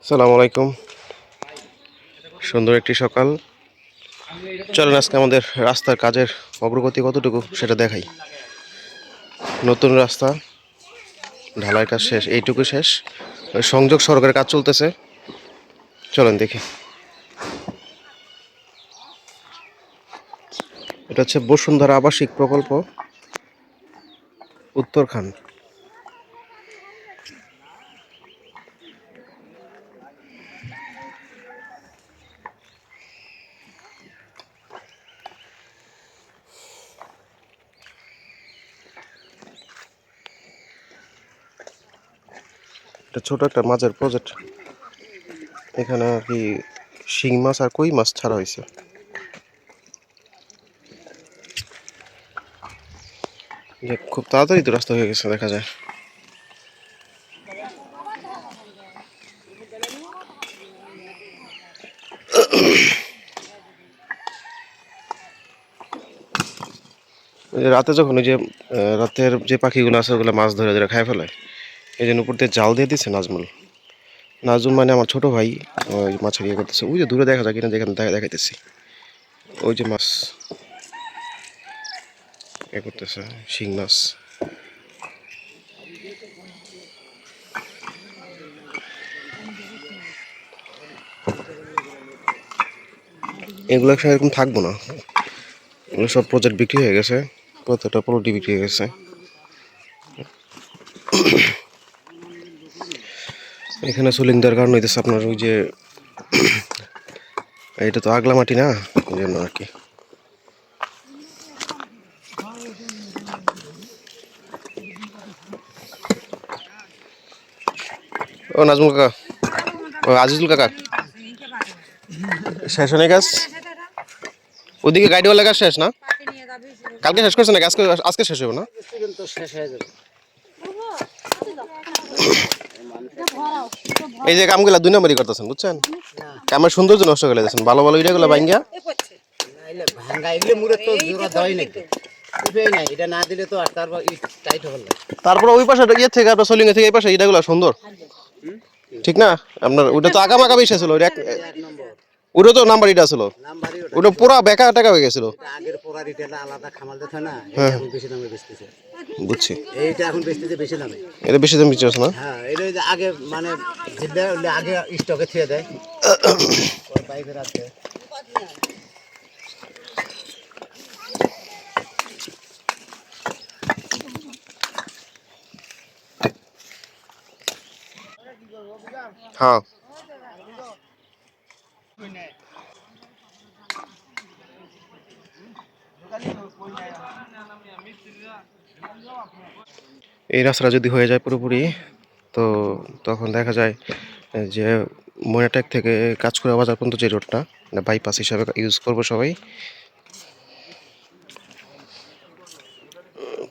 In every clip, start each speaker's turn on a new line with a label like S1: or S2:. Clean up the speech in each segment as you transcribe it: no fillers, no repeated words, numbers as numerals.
S1: আসসালামু আলাইকুম। সুন্দর একটি সকাল। চলেন আজকে আমাদের রাস্তার কাজের অগ্রগতি কতটুকু সেটা দেখাই। নতুন রাস্তা ঢালাইয়ের কাজ শেষ, এইটুকু শেষ। সংযোগ সড়কের কাজ চলতেছে, চলেন দেখি। এটা হচ্ছে বসুন্ধরা আবাসিক প্রকল্প, উত্তরখান। এটা ছোট একটা মাছের প্রজেক্ট। এখানে আর কি শিং মাছ আর কই মাছ ছাড়া হয়েছে। খুব তাড়াতাড়ি তো রাস্তা হয়ে গেছে দেখা যায়। রাতে যখন ওই যে রাতের যে পাখিগুলো আছে ওগুলো মাছ ধরে ধরে খায় ফেলে, এই জন্য উপর দিয়ে জাল দিয়ে দিচ্ছে নাজমুল। নাজুম মানে আমার ছোট ভাই, ওই মাছের ইয়ে করতেছে। ওই যে দূরে দেখা যায় কিনা, যেখানে দেখাইতেছি ওই যে মাছ ইয়ে করতেছে, শিং মাছ। এগুলো একসাথে এরকম থাকবো না, এগুলো সব প্রজেক্ট বিক্রি হয়ে গেছে, প্রত্যেকটা পোলট্রি বিক্রি হয়ে গেছে। এখানে সোলিং দেওয়ার কারণ হইতেছে আপনার ওই যে এটা তো আগলা মাটি না, ওই জন্য আর কি। ও নাজমুল কাকা, ও আজিজুল কাকা, শেষ হয়ে গেছে ওদিকে গাড়িওয়ালা কাজ শেষ না? কালকে শেষ করছে নাকি আজকে? আজকে শেষ হবে না? এই যে কামগুলা 2 নম্বরই করতেছেন, বুঝছেন? কামের সৌন্দর্য নষ্ট করে দিয়েছেন। ভালো ভালো ইটাগুলো ভাঙ্গিয়া তারপর ওই পাশে ইয়ে থেকে আপনার সোলিং থেকে এই পাশে ইটাগুলো সুন্দর, ঠিক না? আপনার ওটা তো আগাম আগাম এসেছিল, ওটা তো নাম্বার ইটা ছিল, ওটা পুরা বেকা টাকা হয়ে গেছিল। হ্যাঁ বুঝছি, এইটা এখন বেচতেছে বেশি দামে। এটা বেশি দামে বিক্রি না? হ্যাঁ, এটা আগে মানে আগে স্টকে থেকে দেয় বাইকের আছে। হ্যাঁ এই রাস্তাটা যদি হয়ে যায় পুরোপুরি, তো তখন দেখা যায় যে ময়নাট্যাক থেকে কাঁচকুড়া বাজার পর্যন্ত যে রোডটা বাইপাস হিসাবে ইউজ করবো সবাই,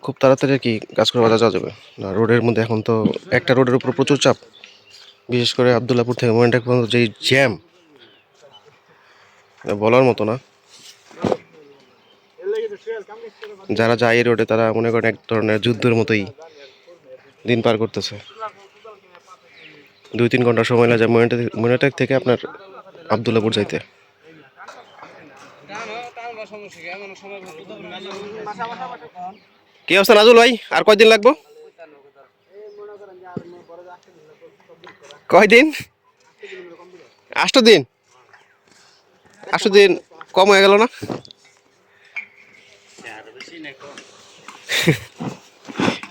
S1: খুব তাড়াতাড়ি আর কি কাঁচকুড়া বাজার যাওয়া যাবে। না রোডের মধ্যে এখন তো একটা রোডের উপর প্রচুর চাপ, বিশেষ করে আবদুল্লাপুর থেকে ময়নাট্যাক পর্যন্ত যেই জ্যাম বলার মতো না। যারা যায় এই রোডে তারা মনে করেন এক ধরনের যুদ্ধের মতোই দিন পার করতেছে। 2-3 ঘন্টা সময় লাগে ময়নাট্যাক থেকে আপনার আবদুল্লাপুর যাইতে। কি অবস্থা নাজুল ভাই, আর কয়দিন লাগবো? কয়দিন? 8 দিন? 8 দিন কম হয়ে গেল না?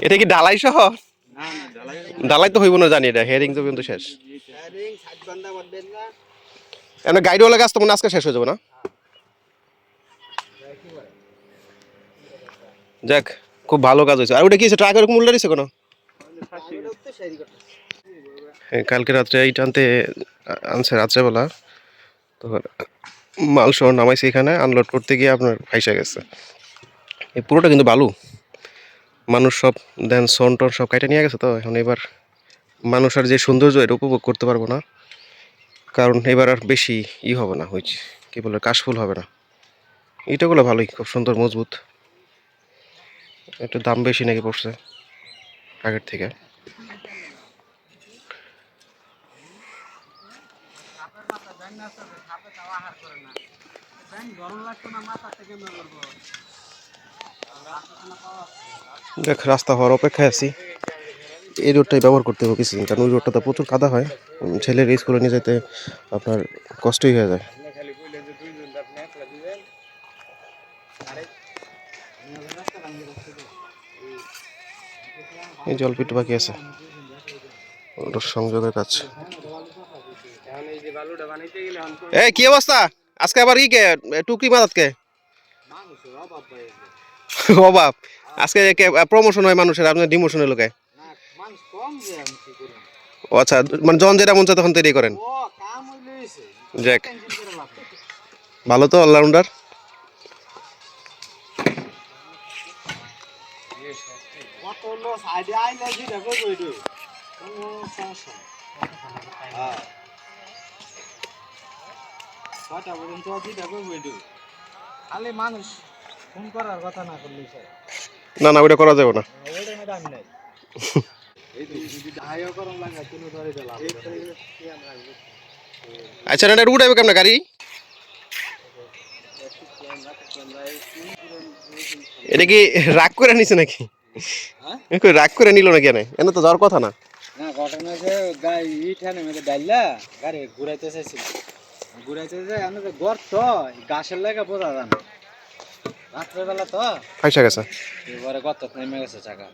S1: এটা কি ঢালাই সহ? ঢালাই তো হইব না জানি, এটা হেয়ারিং তো কিন্তু শেষ। এমন গাইডওয়ালা কাজ তো মনে আজকে শেষ হয়ে যাবে না? যাক, খুব ভালো কাজ হয়েছে। আর ওটা কি ট্রাক এরকম উল্টে দিছে কোনো? কালকে রাত্রে এই টানতে আনছে রাত্রেবেলা, তখন মাল সহ নামাইছে, এখানে আনলোড করতে গিয়ে আপনার ফাইসা গেছে। এই পুরোটা কিন্তু বালু, মানুষ সব দেন সন টন সব কাইটা নিয়ে গেছে। তো এখন এবার মানুষ আর যে সৌন্দর্য এটা উপভোগ করতে পারবো না, কারণ এবার আর বেশি হবে না, হয়েছে কি বলে কাশফুল হবে না। ইটাগুলো ভালোই, খুব সুন্দর মজবুত। একটু দাম বেশি নাকি পড়ছে আগের থেকে। দেখ রাস্তা হওয়ার অপেক্ষায় আছি। এই রোডটাই ব্যবহার করতে হবে কিছুদিন, কারণ ওই রোডটাতে প্রচুর কাদা হয়। ছেলের স্কুলে নিয়ে যেতে আপনার কষ্টই হয়ে যায়। এই যে অল্প একটু বাকি আছে ওটার সংযোগের কাজ। এই কি অবস্থা আজকে আবার ই কে টুকরি মারাত কে অভাব? আজকে প্রমোশন হয় মানুষের, আপনার ডিমোশনের লোকে। ও আচ্ছা, মানে যখন যেটা মন চায় তখন তৈরি করেন। যাক, ভালো তো, অলরাউন্ডার।
S2: খালি মানুষ ফোন করার কথা না করলে
S1: না না, ওইটা করা যাবে না। আচ্ছা, এটা রুট আইবে কেমন গাড়ি? এটা কি রাগ করে নিছে নাকি? রাগ করে নিল নাকি? এনে তো যাওয়ার কথা না।
S2: না, ঘটনা যে গাড়ি ইঠানে মেরে ডাইলা গাড়ি ঘুরাইতে চাইছিল, ঘুরাইতে যায় আমি তো গর্ত গাছের লাগা বোঝা জানো রাত্রেবেলা তো
S1: ফাইসা গেছে,
S2: এবারে গর্ত নেমে গেছে চাকা।